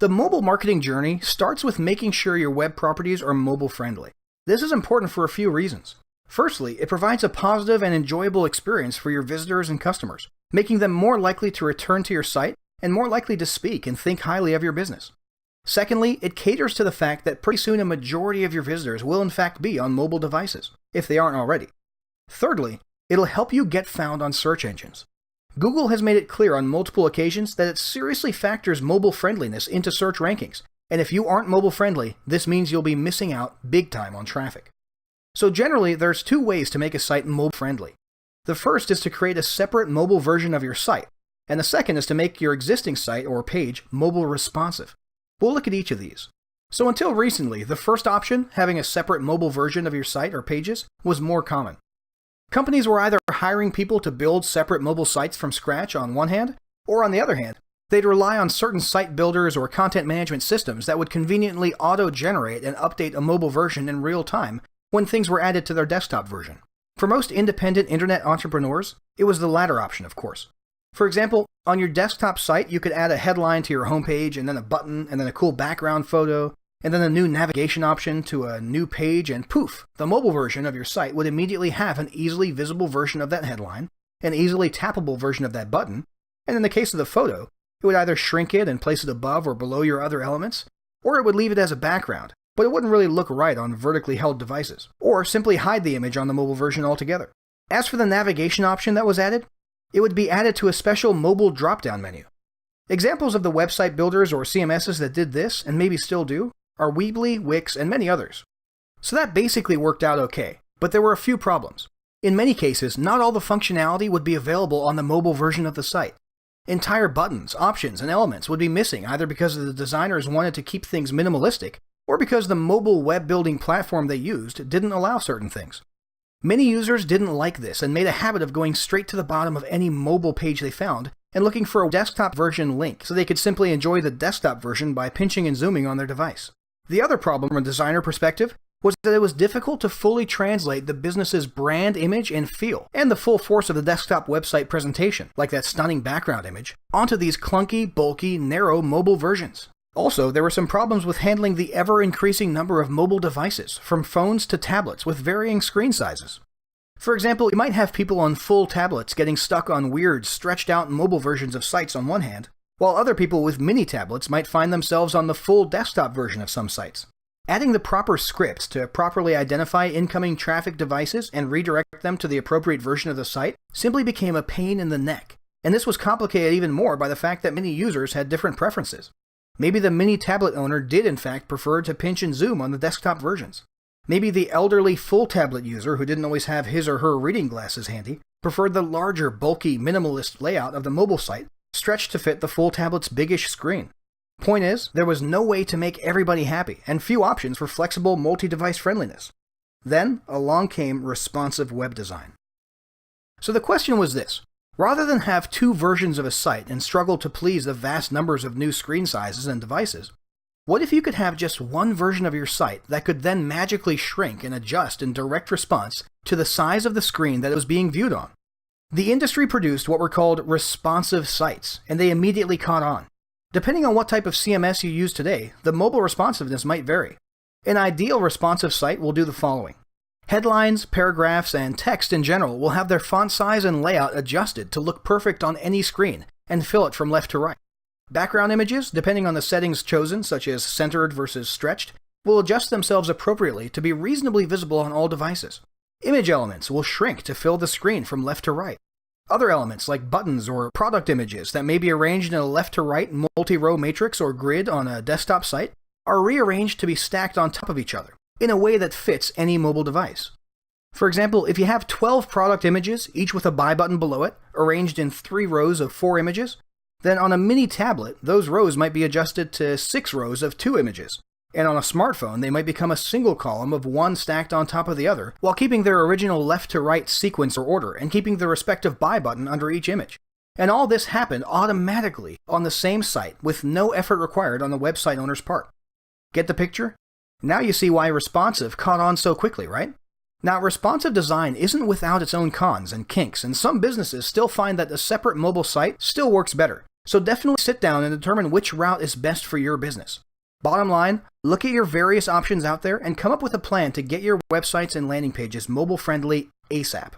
The mobile marketing journey starts with making sure your web properties are mobile friendly. This is important for a few reasons. Firstly, it provides a positive and enjoyable experience for your visitors and customers, making them more likely to return to your site and more likely to speak and think highly of your business. Secondly, it caters to the fact that pretty soon a majority of your visitors will in fact be on mobile devices, if they aren't already. Thirdly, it'll help you get found on search engines. Google has made it clear on multiple occasions that it seriously factors mobile friendliness into search rankings, and if you aren't mobile friendly, this means you'll be missing out big time on traffic. So generally, there's two ways to make a site mobile friendly. The first is to create a separate mobile version of your site, and the second is to make your existing site or page mobile responsive. We'll look at each of these. So until recently, the first option, having a separate mobile version of your site or pages, was more common. Companies were either hiring people to build separate mobile sites from scratch on one hand, or on the other hand, they'd rely on certain site builders or content management systems that would conveniently auto-generate and update a mobile version in real time when things were added to their desktop version. For most independent internet entrepreneurs, it was the latter option, of course. For example, on your desktop site, you could add a headline to your homepage, and then a button, and then a cool background photo, and then a new navigation option to a new page, and poof, the mobile version of your site would immediately have an easily visible version of that headline, an easily tappable version of that button, and in the case of the photo, it would either shrink it and place it above or below your other elements, or it would leave it as a background, but it wouldn't really look right on vertically held devices, or simply hide the image on the mobile version altogether. As for the navigation option that was added, it would be added to a special mobile drop-down menu. Examples of the website builders or CMSs that did this, and maybe still do, are Weebly, Wix, and many others. So that basically worked out okay, but there were a few problems. In many cases, not all the functionality would be available on the mobile version of the site. Entire buttons, options, and elements would be missing either because the designers wanted to keep things minimalistic, or because the mobile web building platform they used didn't allow certain things. Many users didn't like this and made a habit of going straight to the bottom of any mobile page they found and looking for a desktop version link so they could simply enjoy the desktop version by pinching and zooming on their device. The other problem from a designer perspective was that it was difficult to fully translate the business's brand image and feel, and the full force of the desktop website presentation, like that stunning background image, onto these clunky, bulky, narrow mobile versions. Also, there were some problems with handling the ever-increasing number of mobile devices, from phones to tablets with varying screen sizes. For example, you might have people on full tablets getting stuck on weird, stretched-out mobile versions of sites on one hand, while other people with mini tablets might find themselves on the full desktop version of some sites. Adding the proper scripts to properly identify incoming traffic devices and redirect them to the appropriate version of the site simply became a pain in the neck, and this was complicated even more by the fact that many users had different preferences. Maybe the mini tablet owner did in fact prefer to pinch and zoom on the desktop versions. Maybe the elderly full tablet user who didn't always have his or her reading glasses handy preferred the larger, bulky, minimalist layout of the mobile site stretched to fit the full tablet's biggish screen. Point is, there was no way to make everybody happy, and few options for flexible multi-device friendliness. Then, along came responsive web design. So the question was this: rather than have two versions of a site and struggle to please the vast numbers of new screen sizes and devices, what if you could have just one version of your site that could then magically shrink and adjust in direct response to the size of the screen that it was being viewed on? The industry produced what were called responsive sites, and they immediately caught on. Depending on what type of CMS you use today, the mobile responsiveness might vary. An ideal responsive site will do the following. Headlines, paragraphs, and text in general will have their font size and layout adjusted to look perfect on any screen and fill it from left to right. Background images, depending on the settings chosen, such as centered versus stretched, will adjust themselves appropriately to be reasonably visible on all devices. Image elements will shrink to fill the screen from left to right. Other elements like buttons or product images that may be arranged in a left-to-right multi-row matrix or grid on a desktop site are rearranged to be stacked on top of each other in a way that fits any mobile device. For example, if you have 12 product images, each with a buy button below it, arranged in 3 rows of 4 images, then on a mini tablet, those rows might be adjusted to 6 rows of 2 images. And on a smartphone, they might become a single column of one stacked on top of the other, while keeping their original left-to-right sequence or order and keeping the respective buy button under each image. And all this happened automatically on the same site with no effort required on the website owner's part. Get the picture? Now you see why responsive caught on so quickly, right? Now, responsive design isn't without its own cons and kinks, and some businesses still find that a separate mobile site still works better, So definitely sit down and determine which route is best for your business. Bottom line, look at your various options out there and come up with a plan to get your websites and landing pages mobile friendly ASAP.